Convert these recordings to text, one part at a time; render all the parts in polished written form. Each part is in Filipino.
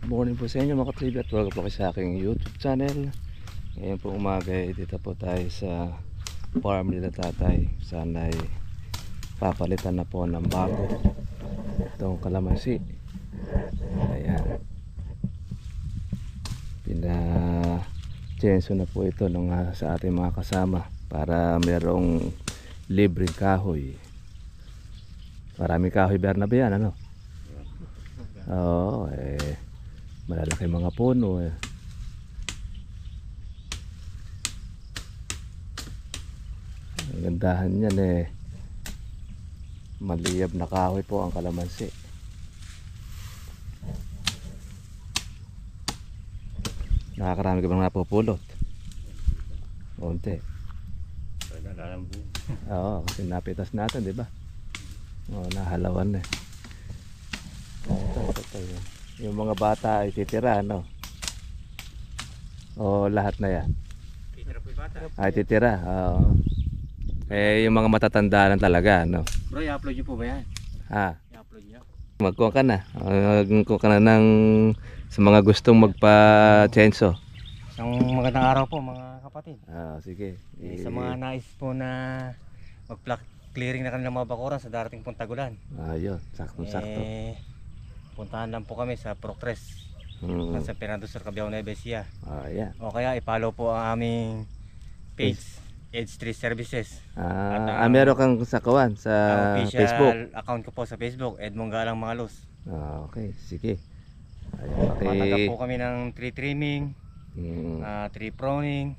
Morning po sa inyo mga katribya at welcome po kayo sa aking YouTube channel. Ngayon po umaga dito po tayo sa farm nila tatay. Sana ay papalitan na po ng bago itong kalamansi. Ayan, pina-chenso na po ito sa ating mga kasama para mayroong libreng kahoy. Maraming kahoy Bernabe yan, ano? Oo, malalaki mga puno eh. Ang gandahan niyan eh, maliyab na kahoy po ang kalamansi. Nakakarami ka bang napupulot? Unti. Oo, kasi napitas natin, di ba? Oo, nahalawan eh. Ito. Yung mga bata ay titira, no? O lahat na yan? Titira po yung bata. Ay titira, oo. Yung mga matatanda na talaga, no? Bro, i-upload nyo po ba yan? Ha? I-upload nyo? Magkuha ka na. Magkuha ka na sa mga gustong magpa-chenso. Isang magandang araw po mga kapatid. Sige. Sa mga nais po na mag-plot clearing na kanilang mga bakuran sa darating pong tagulan. Ayun, sakto-sakto. Puntahan lang po kami sa Proctres sa Fernando Sur Cabiao Nueva Ecija. Yeah. O kaya i-follow po ang aming page Edge Tree Services. Meron kang sakawan sa official Facebook? Account ko po sa Facebook, Edmond Galang Mangalos. Okay, sige. Ayun, Matanggap po kami ng tree trimming, tree pruning,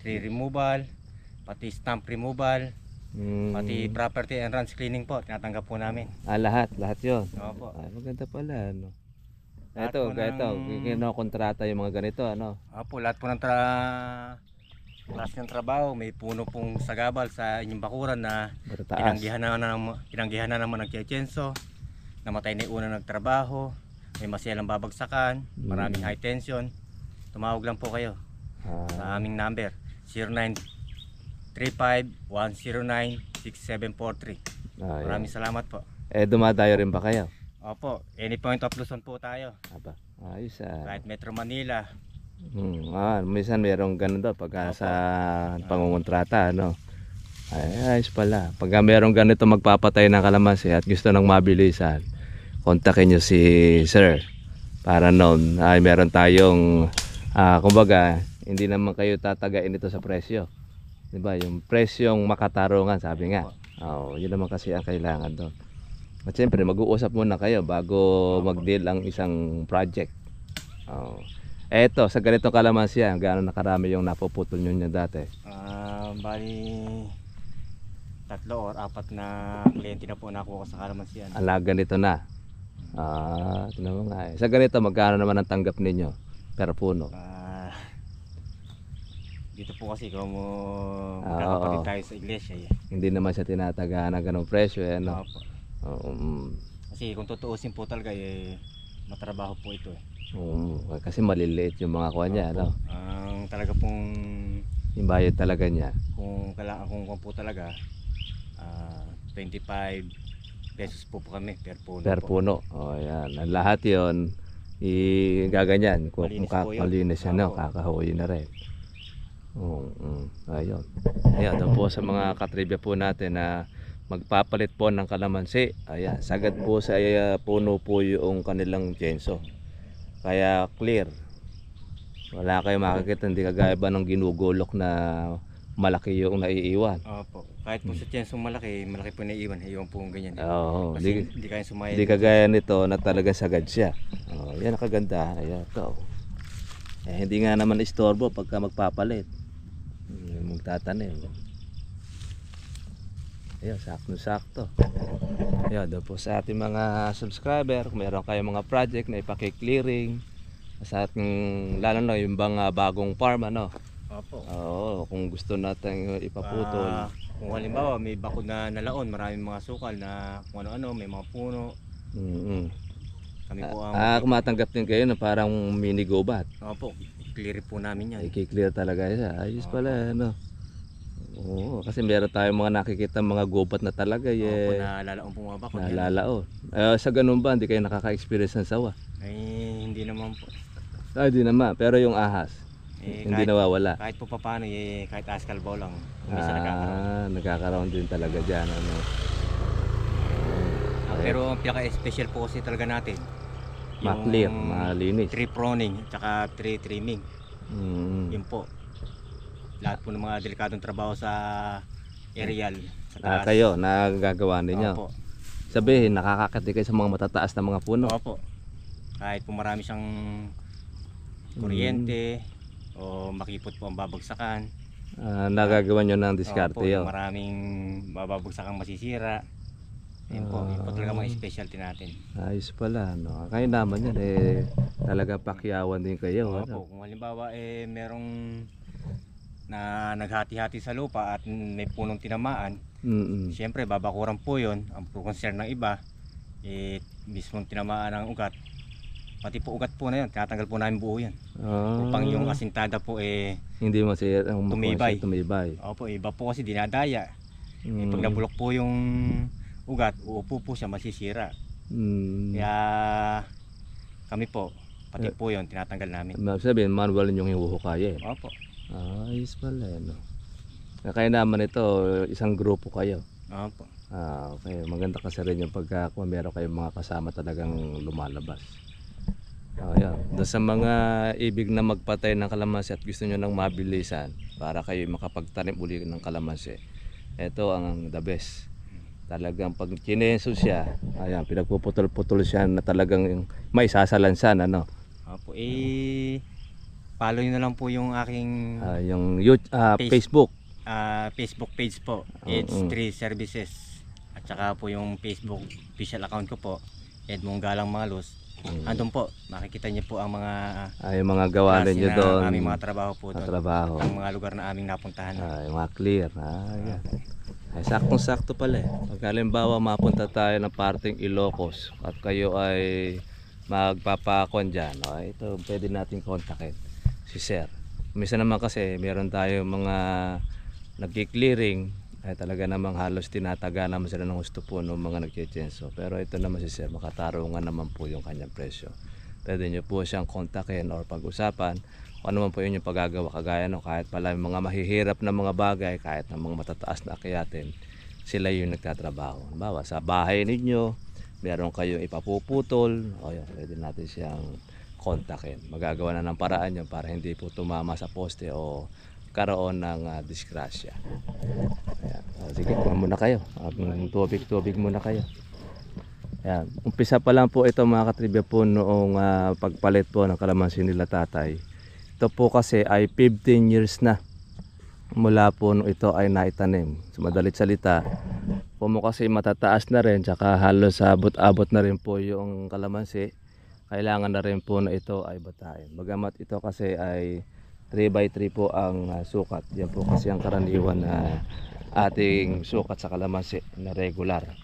tree removal, pati stump removal, pati property and runs cleaning po, tinatanggap po namin. Lahat yun. Opo. Maganda pala, ano. Lahat Ito, po kinokontrata yung mga ganito, ano. Opo, lahat po ng klase ng trabaho, may puno pong sagabal sa inyong bakuran na Matataas. tinanggihan na naman nagchenso, namatay na yung una nagtrabaho, may masiyalang babagsakan, maraming high tension. Tumawag lang po kayo sa aming number 0935-109-6743. Maraming salamat po. Dumadayo rin ba kayo? Opo, any point of Luzon po tayo. Ayos Kahit Metro Manila. Minsan mayroong ganun daw pag sa pangungontrata, ano. Ayos pala. Pag mayroong ganito magpapatay ng kalamansi at gusto nang mabilisan, kontakin nyo si Sir para noon ay meron tayong kumbaga hindi naman kayo tatagain ito sa presyo, diba? Yung presyong makatarungan, sabi nga. Yun naman kasi ang kailangan doon. At syempre mag-uusap muna kayo bago mag-deal ang isang project. Eto, sa ganitong kalamansi yan, gaano nakarami yung napuputol nyo niya dati? Bali 3 or 4 na kliyente na po nakuha ko sa kalamansi yan. Ganito na. Ito naman nga eh. Sa ganito, magkano naman ang tanggap ninyo per puno? Dito po kasi kung magkakapatid tayo sa iglesia eh. Hindi naman siya tinataga na ganong presyo eh, no? Kasi kung tutuusin po talaga eh, matrabaho po ito eh. Kasi maliliit yung mga kuha niya, no? Ang talaga pong yung bayad talaga niya, kung po talaga 25 pesos po kami per puno. per puno. Yan. Lahat yon gaganyan. Kung malinis yan, no? Kakahuwi na rin. Ayun. Doon po sa mga katribya po natin na magpapalit po ng kalamansi. Ayan, sagad po sa puno po yung kanilang chenso. Kaya clear. Wala kayong makikita, hindi kagaya ba ng ginugulok na malaki yung naiiwan. Opo. Kahit po sa chensong malaki po naiiwan. Iwan po ganyan. Kasi hindi kaya sumayad. Hindi kagaya nito na talaga sagad siya. Yan ang kagandahan. Ayan, ito. Hindi nga naman istorbo pagka magpapalit. Magtatanim. Ayan, sakto-sakto. Ayan, doon po sa ating mga subscriber, kung meron kayong mga project na ipaki-clearing sa ating, lalo na yung bang bagong farm, ano? Opo. Kung gusto natin ipaputol. Kung halimbawa may bakod na nalaon, maraming mga sukal na kung ano-ano, may mga puno. Kami po ang kumatanggap din kayo na parang mini go-bat. Opo, clear po namin yan. I-clear talaga siya. Ayos pala, ano? Kasi meron tayong mga nakikita mga go-bat na talaga. Opo, nalalaon po mga bakod. Nalalaon. Sa ganun ba, hindi kayo nakaka-experience ng sawa? Ay, hindi naman po. Ay, di naman. Pero yung ahas, hindi Kahit, nawawala. kahit po paano, kahit askalbaw lang, minsan nagkakaroon. Nagkakaroon din talaga dyan. Ano. Pero ang pinaka-special po kasi talaga natin, Ma-clear, malinis. tree pruning, tsaka tree trimming. Mm. Yun po. Lahat po ng mga delikadong trabaho sa aerial. Sa taas. Kayo, nagagawa ninyo. Opo. Sabihin, nakakakati kayo sa mga matataas na mga puno. Opo. Kahit po marami siyang kuryente o makipot po ang babagsakan. Nagagawa nyo ng diskarte Opo, yun. maraming babagsakan masisira. Yun po talaga mga specialty natin. Ayos pala, no? Kayo naman yan, talaga pakyawan din kayo. Opo, kung halimbawa merong na naghati-hati sa lupa at may punong tinamaan, siyempre babakuran po yun. Ang concern ng iba, mismong tinamaan ng ugat. Pati po ugat po na yun, tinatanggal po namin buo yan. Upang yung asintada po hindi masira, tumibay. Opo, iba po kasi dinadaya. Pag nabulok po yung ugat, uupo po siya, masisira. Kaya kami po, pati po yun, tinatanggal namin. Sabihin, manual yung hinuhukay. Opo. Ayos pala, no? Kaya naman ito, isang grupo kayo. Opo. Okay, maganda kasi rin yung pagka kung meron kayong mga kasama talagang lumalabas. Ayan. Doon sa mga ibig na magpatay ng kalamansi at gusto nyo ng mabilisan para kayo makapagtanim uli ng kalamansi, ito ang the best. Talagang pag kinenso siya, ayan, pinagpuputol-putol siya na talagang may sasalansan, ano? Opo, follow nyo na lang po yung aking yung Facebook. Facebook page po, It's Tree Services. At saka po yung Facebook official account ko po, Edmond Galang Malos. Andun po, makikita niyo po ang mga yung mga gawa niyo doon. Aming mga trabaho po doon. Ang mga lugar na aming napuntahan. Yung mga clear. Yan. Ay, saktong-sakto pala eh. Pag halimbawa mapunta tayo ng parting Ilocos at kayo ay magpapakon dyan, ito pwede natin kontakin si Sir. Minsan naman kasi meron tayo mga nagki-clearing, ay talaga namang halos tinataga naman sila ng gusto po ng mga nagkichenso. Pero ito naman si Sir, makatarungan naman po yung kanyang presyo. Pwede nyo po siyang kontakin or pag-usapan kung ano man po yun yung paggagawa, kagaya no, kahit pala yung mga mahihirap na mga bagay, kahit ng mga matataas na akyatin, sila yung nagtatrabaho. Halimbawa, sa bahay ninyo, meron kayong ipapuputol, yun, pwede natin siyang kontakin. Magagawa na ng paraan yun para hindi po tumama sa poste o karoon ng disgrasya. Ayan. Sige, kuha muna kayo. Tubig muna kayo. Ayan. Umpisa pa lang po ito mga katribya po noong pagpalit po ng kalamansi nila tatay. Ito po kasi ay 15 years na mula po nung ito ay naitanim. Sa madalit salita, po mo kasi matataas na rin, tsaka halos abot-abot na rin po yung kalamansi. Kailangan na rin po na ito ay batain. Bagamat ito kasi ay 3x3 po ang sukat. Yan po kasi ang karaniwan na ating sukat sa kalamansi na regular.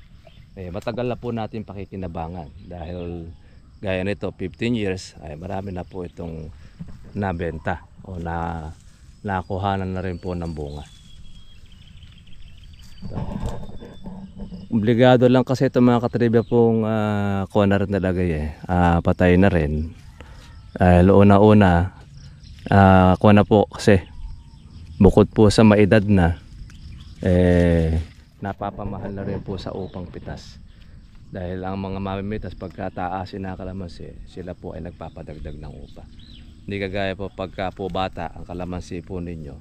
Matagal na po natin pakikinabangan dahil gaya nito 15 years ay marami na po itong nabenta o nakuhanan na rin po ng bunga. Obligado lang kasi ito mga katribya pong corner na lagay patay na rin. Una-una kuha na po kasi bukod po sa maedad na napapamahal na rin po sa upang pitas dahil ang mga mamimitas pagkataasin na kalamansi sila po ay nagpapadagdag ng upa. Hindi kagaya po pagka po bata ang kalamansi po ninyo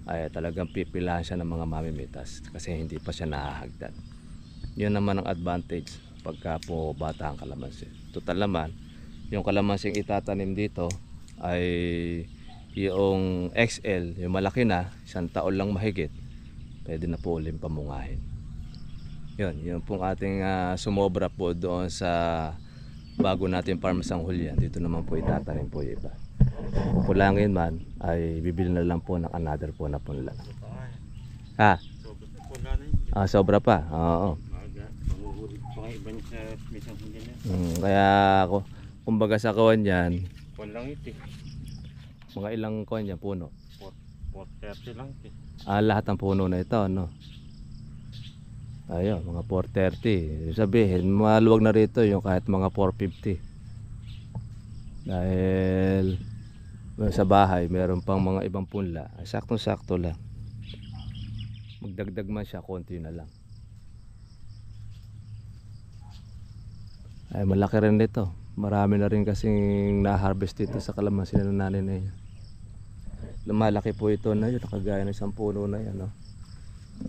ay talagang pipilahan siya ng mga mamimitas kasi hindi pa siya nahahagdan. Yun naman ang advantage pagka po bata ang kalamansi. Total naman yung kalamansing itatanim dito ay yung XL, yung malaki na, 1 taon lang mahigit, pwede na po ulit pamungahin. Yun pong ating sumobra po doon sa bago natin farm sa Julian. Dito naman po itatanim po yung iba. Pulangin man ay bibili na lang po ng another po na punla. Sobra pa. Oo. Kaya ako, kumbaga sa kawan yan, lang ito. Mga ilang kuwan yan, puno? 430 lang. Lahat ng puno na ito, no? Ayun, mga 430. Sabihin, maluwag na rito yung kahit mga 450. Dahil sa bahay meron pang mga ibang punla, saktong-sakto lang. Magdagdag man siya, konti na lang. Ay malaki rin nito. Marami na rin kasing na-harvest dito sa kalamansi na nanay na yan. Lumalaki po ito na yun, nakagaya ng isang puno na yan, no?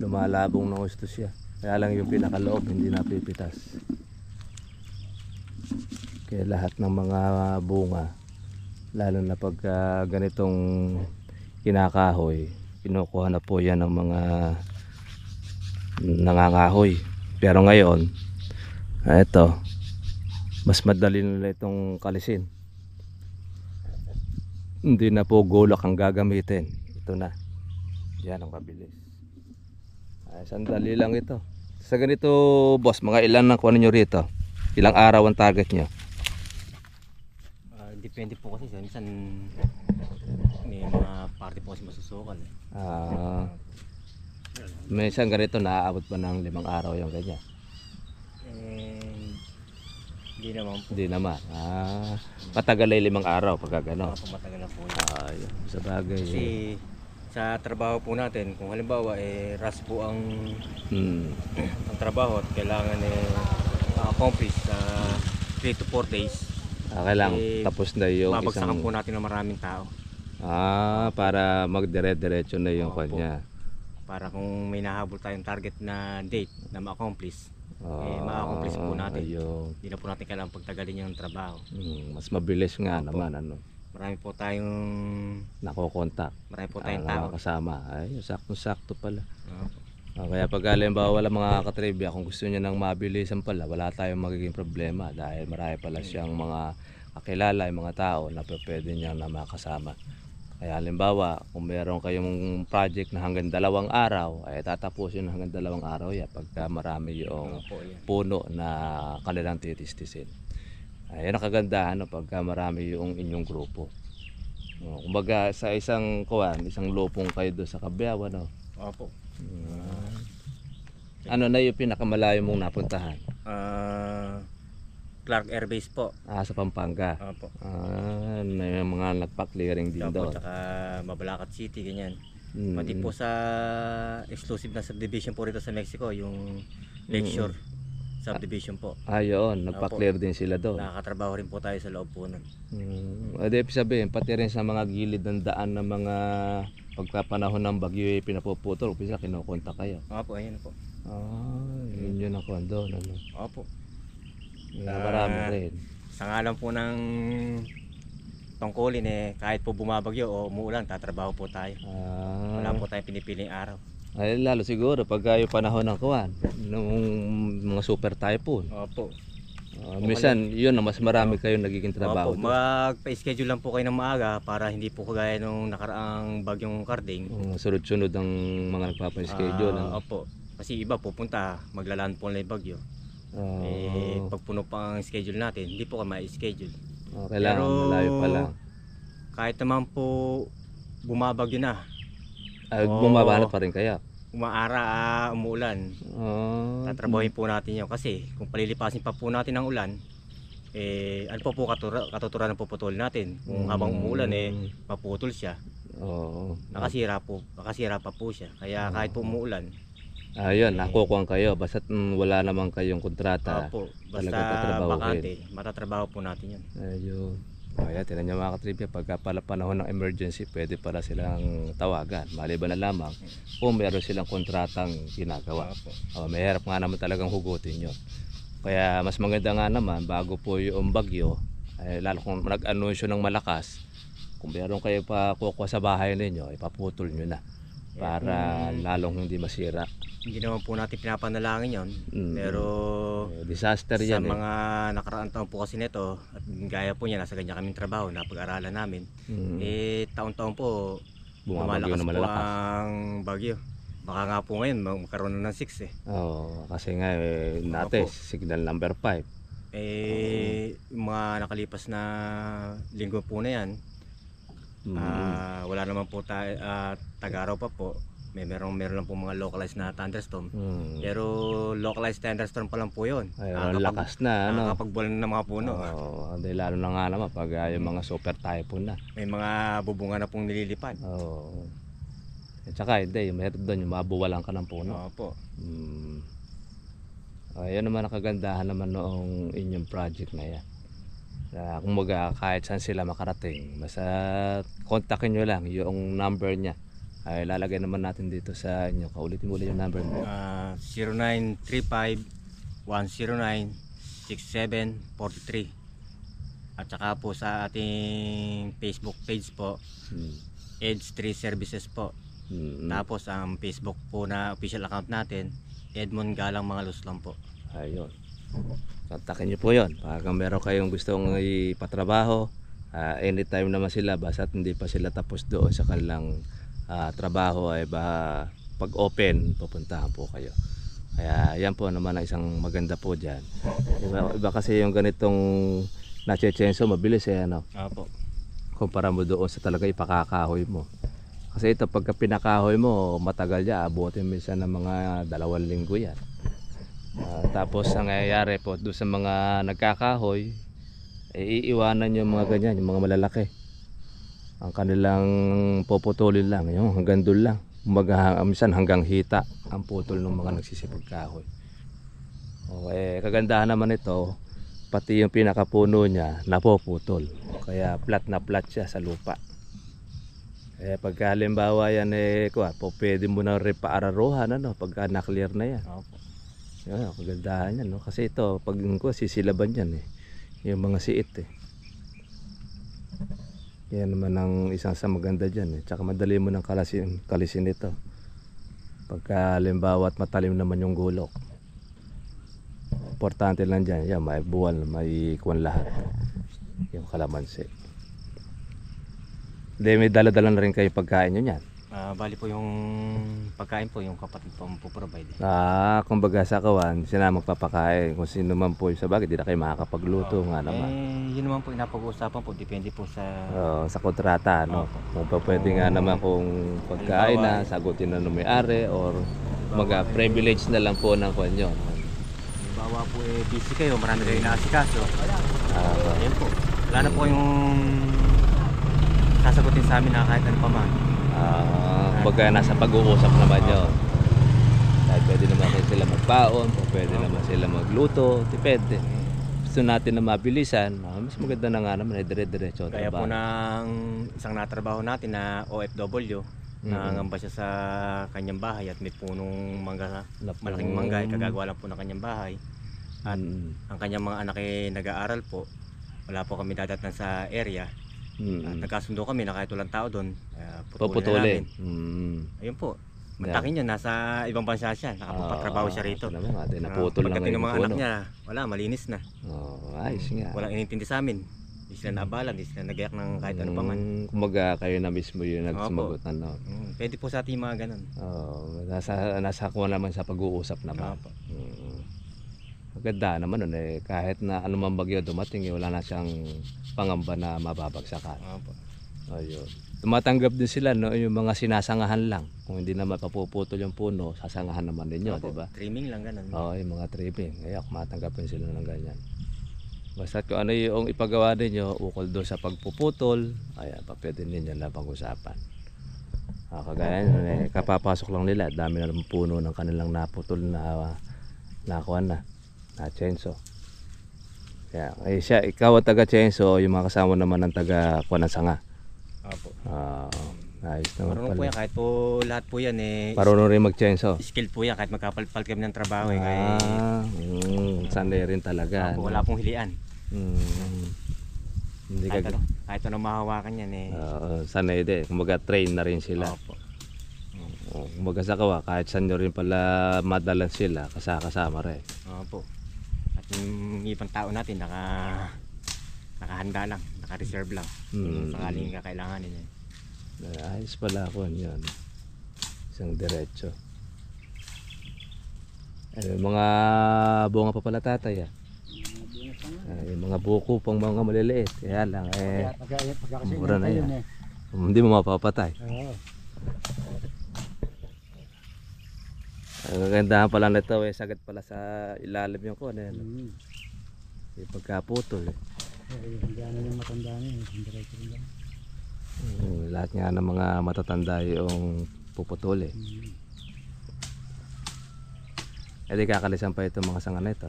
Lumalabong ng gusto siya. Kaya lang yung pinakaloob hindi napipitas. Kaya lahat ng mga bunga, lalo na pag ganitong kinakahoy, kinukuha na po yan ng mga nangangahoy. Pero ngayon, ito, mas madali nila itong kalisin. Hindi na po gulak ang gagamitin. Ito na. Yan ang mabilis. Ay, sandali lang ito. Sa ganito, boss, mga ilan ang kuha nyo rito? Ilang araw ang target nyo? Depende po kasi. Minsan may mga party po kasi masusukal. Minsan ganito, naaabot pa ng 5 araw yung ganyan? Hindi naman po. Hindi naman. Matagal ay 5 araw pagka gano'n. Matagal na po. Yun, sa bagay. Kasi sa trabaho po natin, kung halimbawa rush po ang trabaho at kailangan ma-accomplish sa 3 to 4 days. Kailangan tapos na yung babagsakan po natin ng maraming tao. Para magdire-diretso na yung kanya. Para kung may nahabol tayong target na date na ma-accomplish, ma-accomplish po natin. Hindi na po natin kailangan pagtagalin yung trabaho. Mas mabilis nga naman. Marami po tayong nakokontak. Marami po tayong tao. Kasama. Ay, saktong-sakto pala. Kaya pag halimbawa wala mga katribya, kung gusto niya ng mabilisan pala, wala tayong magiging problema dahil marami pala siyang mga kakilala, yung mga tao na pwede niya na makasama. Kaya halimbawa, kung meron kayong project na hanggang 2 araw, ay tatapusin hanggang 2 araw yan pagka marami yung puno na kanilang titistisin. Ayan ang kagandahan pagka marami yung inyong grupo. Kumbaga sa isang lupong kayo doon sa Cabiao, no? Opo. Ano na yung pinakamalayo mong napuntahan? Clark Air Base po. Sa Pampanga. Opo. May mga nagpa-clearing din doon. Tsaka Mabalacat City, ganyan. Pati po sa exclusive na subdivision po rito sa Mexico, yung Lakeshore subdivision po. Yun, nagpa-clear din sila doon. Nakakatrabaho rin po tayo sa loob po nun. Ibig sabihin, pati rin sa mga gilid ng daan ng mga pagkapanahon ng bagyo pinapuputol, pisa kinukontak kayo. Opo, ayun po. Yun ang kondo. Opo. Marami rin. Sa ngalan po ng tungkulin kahit po bumabagyo o umuulan, tatrabaho po tayo. Wala po tayong pinipiling araw. Ay, lalo siguro pag yung panahon ng nung mga super typhoon. Opo. Minsan yun na mas marami kayong nagiging trabaho. Opo, magpa-schedule lang po kayo ng maaga para hindi po kagaya nung nakaraang bagyong Karding. Sunod-sunod ang mga nagpapa-schedule. Opo. Kasi iba pupunta, maglalandfall na yung bagyo. Pag puno pa ang schedule natin, hindi po ka ma-schedule. Kailangan malayo pa lang. Kahit naman po bumabagyo na, bumabana pa rin kaya. Umaara, umuulan. Tatrabahin po natin yun kasi kung palilipasin pa po natin ang ulan, ano po katuturan ng puputol natin. Kung habang umuulan maputol siya. Nakasira pa po siya. Kaya kahit po umuulan, ayun, nakukuha kayo basta wala naman kayong kontrata. Opo, basta bakante, matatrabaho po natin yun. Ayun. Kaya tinan niyo mga katribya, pagka pala panahon ng emergency, pwede pala silang tawagan. Maliban na lamang kung meron silang kontratang ginagawa. Mahirap nga naman talagang hugutin yun. Kaya mas maganda nga naman, bago po yung bagyo, lalo kung nag-anunsyo ng malakas, kung meron kayo pa kukuha sa bahay ninyo, ipaputol nyo na para lalong hindi masira. Hindi naman po natin pinapanalangin yon, pero disaster yan sa mga nakaraang taon po kasi nito, at gaya po niya, nasa ganyan kaming trabaho na pag-aralan namin, taon-taon po lumalakas po ang bagyo. Baka nga po ngayon magkaroon na ng 6 kasi nga natin signal number 5. Yung mga nakalipas na linggo po na yan, wala naman po tayo, tag-araw pa po, meron lang po mga localized na thunderstorm. Hmm. Pero localized thunderstorm pa lang po yun. Ayun, lakas na, ano? Nakakapagbulan ng mga puno. Oo, lalo na nga naman pag yung mga super typhoon na. May mga bubunga na pong nililipad. Oo. At saka hindi, yung mahirap doon, yung mabuwalan ka ng puno. Opo. Ayun naman ang kagandahan naman noong inyong project na yan. Kumbaga kahit saan sila makarating, basta kontakin nyo lang yung number niya. Ay lalagay naman natin dito sa inyo. Kaulitin mo ulit yung number mo. 0935-109-6743. At saka po sa ating Facebook page po, EDS 3 Services po. Tapos ang Facebook po na official account natin, Edmond Galang Mangalos lang po. Ayun. Kontakin nyo po yun. Pag meron kayong gustong ipatrabaho, anytime naman sila, basta't hindi pa sila tapos doon sa kanilang trabaho, ay pag open, pupuntahan po kayo. Kaya yan po naman ang isang maganda po dyan. Iba kasi yung ganitong nachechenso, mabilis ano. Opo. Kumpara mo doon sa talaga ipakakahoy mo. Kasi ito pagka pinakahoy mo, matagal yan, abutin minsan ng mga 2 linggo yan. Tapos ang nangyayari po doon sa mga nagkakahoy, iiwanan yung mga ganyan, yung mga malalaki. Ang kanilang puputulin lang, yung hanggang doon lang. Minsan hanggang hita ang putol ng mga nagsisipag kahoy. Okay, kagandahan naman ito, pati yung pinakapuno niya napuputol. Kaya flat na flat siya sa lupa. Kaya pagka halimbawa yan pwede mo na rin paararuhan pagka na-clear na yan. Opo. Yan, kagandahan yan, no? Kasi ito, pag sisilaban yan yung mga siit Yan naman ang isang sa maganda dyan Tsaka madali mo ng kalisin ito. Pagka halimbawa at matalim naman yung gulok. Importante lang dyan, yan, may buwal, may kuwan lahat. Yung kalamansi. May dala-dala na rin kayo pagkain nyo yan. Bali po yung pagkain po, yung kapatid po provide. Kumbaga sa kawan, sila magpapakain. Kung sino man po yung sabagay, di na kayo makakapagluto nga naman. Yun naman po inapag-uusapan po, depende po sa... sa kontrata, no? Kung pwede nga naman kung pagkain na, sagutin na ng may-ari or privilege na lang po ng kanyo. Bawa po busy kayo, marami kayo inaasikaso. Ayan po. Wala na po yung sasagutin sa amin na kahit ano pa man. Kumbaga nasa pag-uusap naman yun. Kahit pwede naman sila magpaon, pwede naman sila magluto, depende. Gusto natin na mabilisan, mas maganda na nga naman, dire-diretso. Kaya po ng isang natrabaho natin na OFW, nangangamba siya sa kanyang bahay at may punong mangga, malaking mangga, kagagawa lang po ng kanyang bahay. At ang kanyang mga anak ay nag-aaral po, wala po kami dadatnan sa area. At nagkasundo kami na kahit walang tao doon, puputulin namin. Ayun po, mantakin niya, nasa ibang bansa siya, nakapagpatrabaho siya rito. Naputol lang pagdating ng mga puno. anak niya, wala, malinis na. Ayos nga. Walang inintindi sa amin. Hindi sila naabala, hindi sila nagayak ng kahit ano pa man. Kumbaga kayo na mismo yung nagsumagot na Pwede po sa ating mga ganun. Nasa kuha naman sa pag-uusap naman. Maganda naman kahit na anumang bagyo dumating, wala na siyang pangamba na mababagsakan. Ayun. Tumatanggap din sila yung mga sinasangahan lang. Kung hindi na mapapuputol yung puno, sasangahan naman ninyo, di ba? Trimming lang ganun. Yung mga trimming. Kaya kumatanggap din sila ng ganyan. Basta kung ano yung ipagawa ninyo ukol doon sa pagpuputol, pwede ninyo na pag-usapan. Kagaya kapapasok lang nila, dami na ng puno ng kanilang naputol na chenso. Kaya ikaw at taga chenso, yung mga kasama naman ng taga kuwan ng sanga. Opo. Ayos naman Marunong po yan, kahit po lahat po yan marunong rin mag-chenso. Skilled po yan, kahit magkapalpal kami ng trabaho Sanay rin talaga. Wala pong hilian. Hindi kahit ano mahawakan yan sanay din. Kumbaga train na rin sila. Opo. Kumbaga sa kawa, kahit saan nyo rin pala madalan sila, kasama rin. Opo. At yung ibang tao natin nakahanda lang, naka-reserve lang. Sakaling kakailanganin niya. Ayos pala ako yun. Isang diretso. Mga bunga pa pala tatay. Yung mga buko pang mga maliliit. Kaya lang mura na yan. Hindi mo mapapatay. Ang kagandahan pala nito eh, sagad pala sa ilalim yung kuwan eh. No? Yung pagkaputol eh. Hindi ano yung matanda niya, diretso rin lang. Lahat nga ng mga matatanda yung puputol eh. Eh di kakalisan pa itong mga sanga na ito.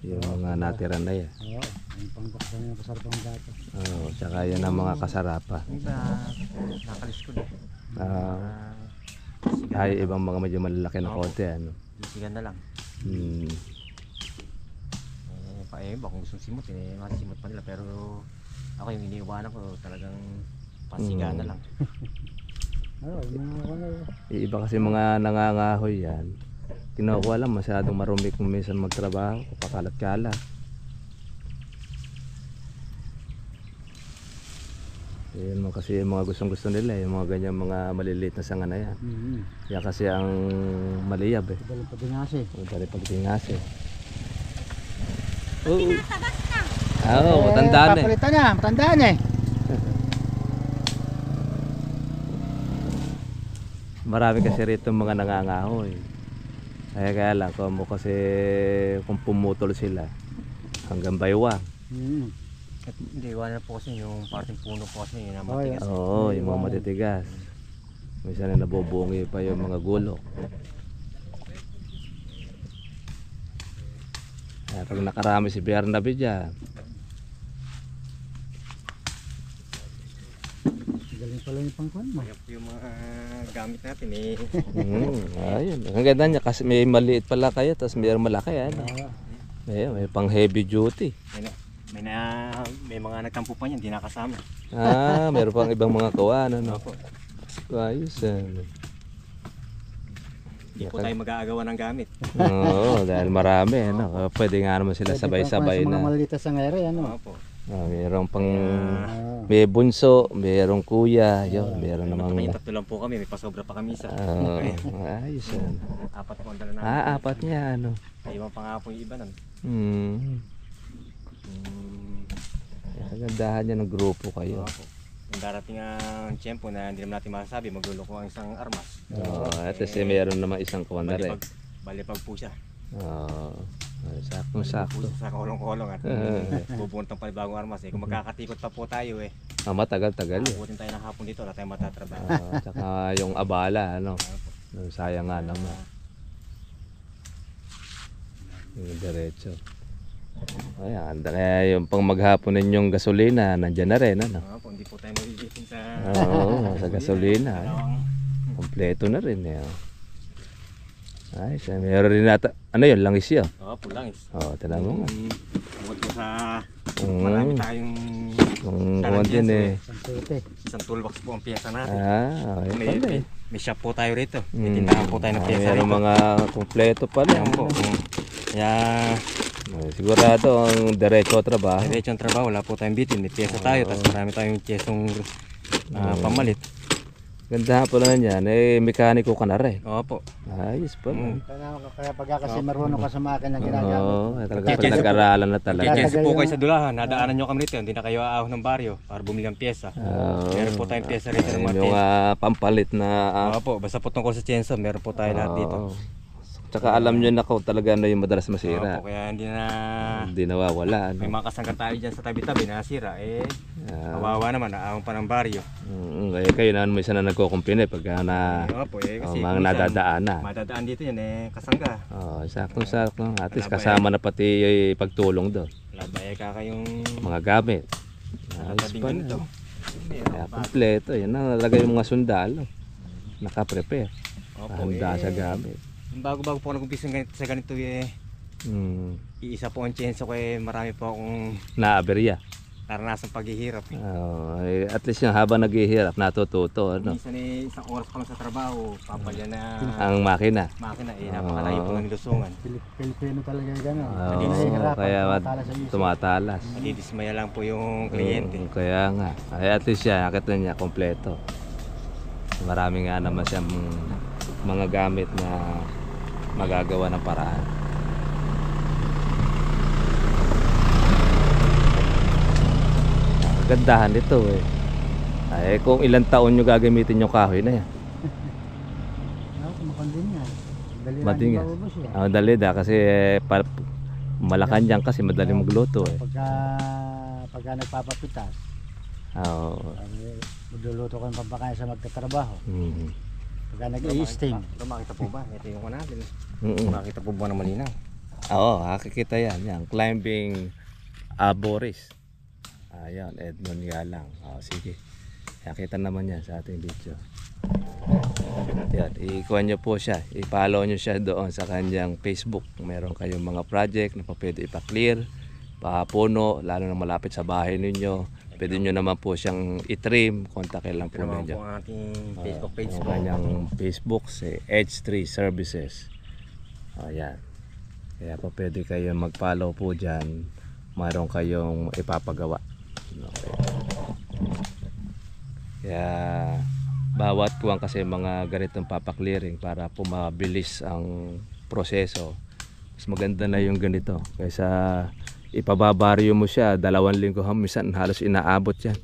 Yung mga natira na yan. Oo, yung pangbaksan yung kasarapang gato. Oo, tsaka yan ang mga kasarapa. Iba, nakalis ko na. Ay, ibang mga medyo malalaki na konti ano. Isigan na lang. Hmm. Iba kung gustong simot, masisimot pa nila. Pero ako yung iniiwanan ko talagang pasigan na lang. Oo, yung mga ano. Iba kasi mga nangangahoy yan. Kinukuha lang masyadong marumi kung minsan magtrabaho, pakalat-kalat. Yan mo kasi yung mga gustong-gusto nila, yung mga ganyan mga maliliit na sanga na yan. Yan kasi ang maliyab eh. Dalang padingasi. Ang dali pagtingas eh. Oo. Oo, matandaan eh. Papalitan na, matandaan eh. Marami kasi rito mga nangangahoy. Kaya lang kasi kung pumutol sila hanggang baywang. At hindi, iwanan po kasi yung parting puno po kasi yun ang Oh, matigas. Oo, yung mga matitigas. Minsan na nabubungi pa yung mga gulok. Kaya pag nakarami si Bernabe dyan, Galing pala yung pangkuhan mo. Kaya po yung mga gamit natin eh. ayun. Ang ganda niya kasi may maliit pala kayo, tapos mayroong malaki. Ano? May pang heavy duty. May mga nagtampo pa niyan, hindi nakasama. Meron pang ibang mga kawan. Ano? Ayos. Hindi po tayo mag-aagawa ng gamit. Oo, dahil marami. Ano? Pwede nga naman sila sabay-sabay Sa mga na. malilitas sa ngayari, ano? Opo. Mayroong pang may bunso, mayroong kuya, yun, mayroon namang Kami tatlo lang po kami, may pasobra pa kami isa. ayos yan. Apat po ang dala namin. Apat niya ano. Iwan pa nga po yung iba nun. Kagandahan niya ng grupo kayo. Opo. Kung darating ang tiyempo na hindi naman natin masasabi, magluloko ang isang armas. At kasi mayroon namang isang kuwan na rin. Balipag po siya. Sakto-sakto. Sa kolong-kolong at pupuntang panibagong armas eh. Kung magkakatikot pa po tayo eh. Matagal-tagal eh. Abutin tayo ng hapon dito, wala tayong matatrabaho. Tsaka yung abala, ano. Sayang nga naman. Yung diretso. Ayan, kaya yung pang maghapon ninyong gasolina, nandyan na rin, ano? Hindi po tayo magigitin sa... Oo, sa gasolina. Kompleto na rin eh. Ay, meron rin nata. Ano yun, langis yun? Opo, langis. Tinan mo nga. Bukod po sa marami tayong kuwan din eh. isang toolbox po ang piyesa natin. Okay pala eh. May shop po tayo rito. May tindahan po tayo ng piyesa Meron rito. mga kompleto pala. Ayan po. Kaya sigurado ang diretso trabaho. diretso ang trabaho, wala po tayong bitin. May piyesa tayo, tapos marami tayong piyesong pamalit. Ganda pala na yan, mekaniko ka na rin. Opo. Ayos pala. Kaya pag kasi marunong ka sa makina na ginagamit. Oo, talaga pag nag-aralan na talaga. Kaya po kayo sa Dulahan, nadaanan nyo kami rito, hindi na kayo aahon ng baryo para bumili ng piyesa. Meron po tayong piyesa rito ng mga Yung pampalit na Opo, basta po tungkol sa chainsaw, meron po tayo lahat dito. Tsaka alam nyo na kung talaga ano yung madalas masira. Opo, kaya hindi nawawala. may mga kasangga tayo dyan sa tabi-tabi na nasira. Kawawa naman, naahon pa ng baryo. Kaya kayo na may isa na nagkukumpine pagka na Opo, kasi mga nadadaan na. madadaan dito yan kasangga. Sakto. At least kasama na pati pagtulong doon. Labay kakayong Mga gamit. Ayos tabing pa ganito. na. Kaya kompleto. Yan na nalagay yung mga sundalo. Naka-prepare. Opo, Handa sa gamit. bago-bago po ako nag-umpisa sa ganito iisa po ang chainsaw ko marami po akong Naaberya. naranasang paghihirap. At least yung habang naghihirap, natututo. Ano? Minsan isang oras pa lang sa trabaho, papalya na Ang makina. makina napakalayo po ng nilusungan. Pilipino talaga yung gano'n. Kaya tumatalas. Nadidismaya lang po yung kliyente. Kaya nga. At least yan, nakita niya, kompleto. Marami nga naman siyang mga gamit na magagawa ng paraan. Gandahan nito eh. Kung ilang taon nyo gagamitin yung kahoy na yan. Mukhang din yan. Dali lang Matingas. yung maubos yan. Dali da kasi Malacanang kasi madali magluto eh. Pagka nagpapapitas, Oo. magluluto ko ng pampakain sa magtatrabaho. Mm. Pagka nag-i-steam. Ito makita po ba? Ito yung natin. Mm. Makita po ba na malinaw? Oo, makikita yan. Yan. Climbing Boris. Ayan, Edmond Galang. Sige. Nakita naman yan sa ating video. Yan, i-kuha nyo po siya. I-follow nyo siya doon sa kanyang Facebook. Meron kayong mga project na pwede ipa-clear, papuno, lalo na malapit sa bahay ninyo. Pwede nyo naman po siyang i-trim. Kontakin lang Ito po naman ninyo. po ang ating Facebook page Ang po. kanyang Facebook si H3 Services. Ayan. Kaya po pwede kayong mag-follow po dyan. Mayroon kayong ipapagawa. Okay. Kaya bawat kuwang kasi mga ganitong papaklearing para po mabilis ang proseso. Mas maganda na yung ganito. Kaysa ipababaryo mo siya 2 linggo, minsan halos inaabot yan.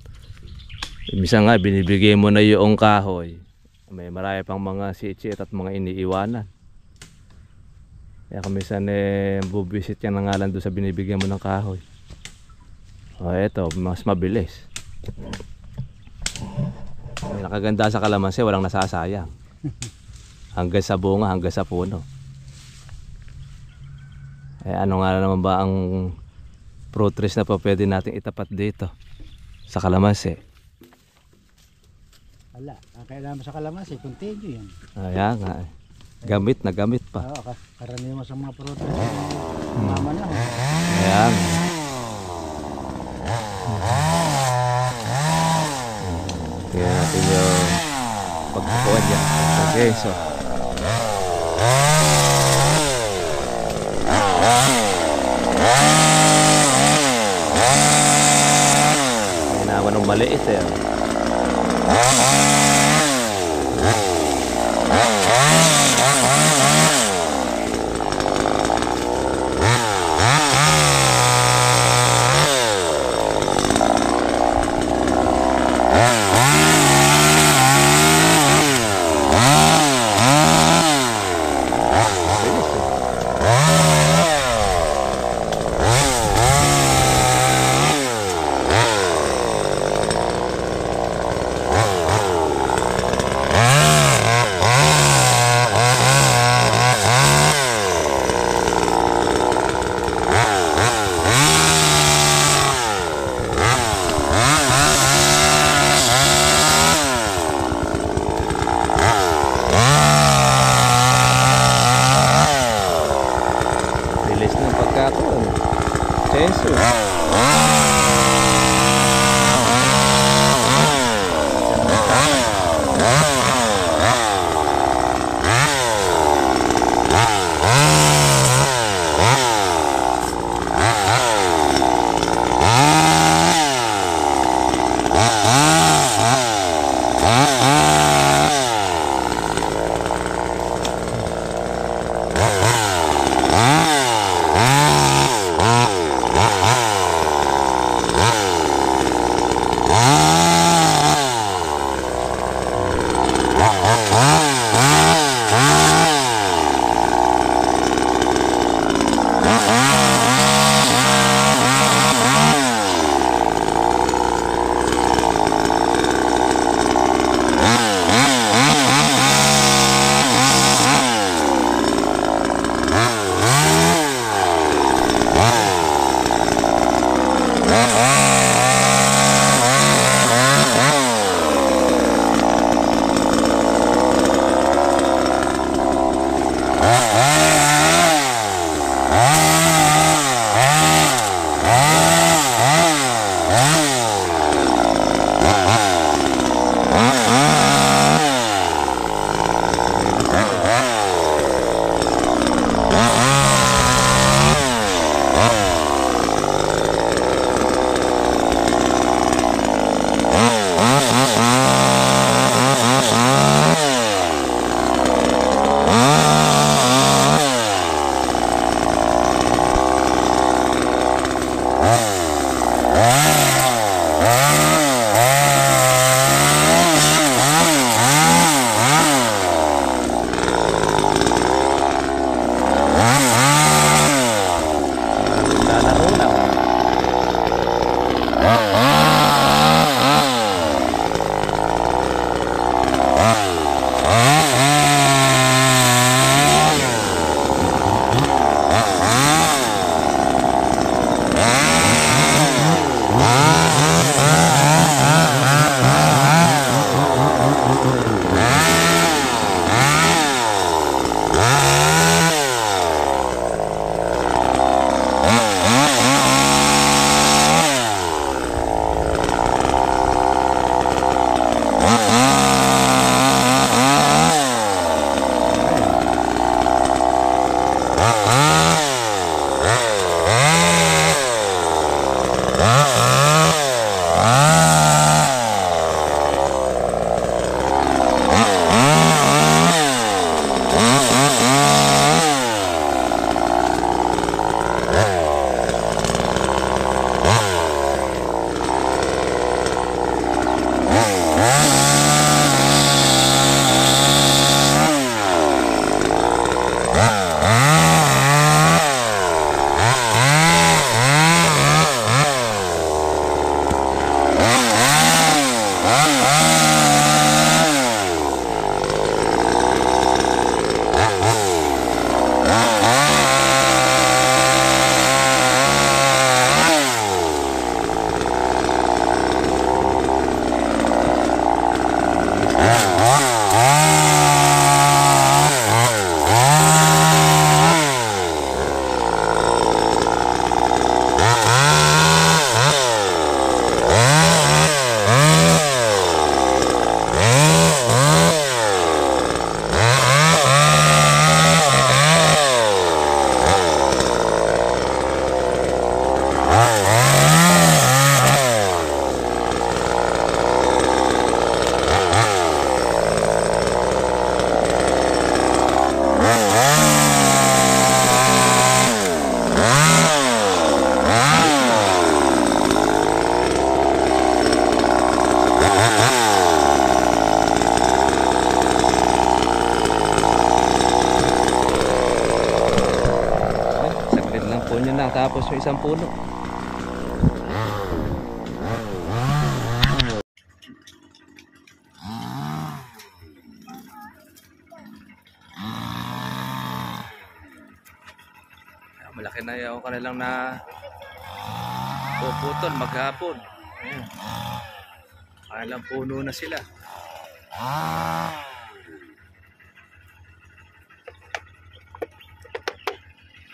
Minsan nga binibigay mo na yung kahoy. May marami pang mga sitsit at mga iniiwanan. Kaya kamisan bubisit yan ng ngalan doon sa binibigyan mo ng kahoy. Eto, mas mabilis. May nakaganda sa kalamansi, walang nasasayang. Hanggang sa bunga, hanggang sa puno. Ano nga naman ba ang fruit trees na pa pwede natin itapat dito sa kalamansi? Wala. Ang kailangan mo sa kalamansi, continue yan. Ayan nga. Gamit na gamit pa. Oo, karamihan mo sa mga prutas. Mama na. Ayan. Tingnan natin yung pagkukuhan niya. Okay, so. May naman ng maliit eh. Saglit lang po nyo na tapos yung isang puno. Malaki na yung kanilang na puputol maghapon. Ayan. Kanilang puno na sila.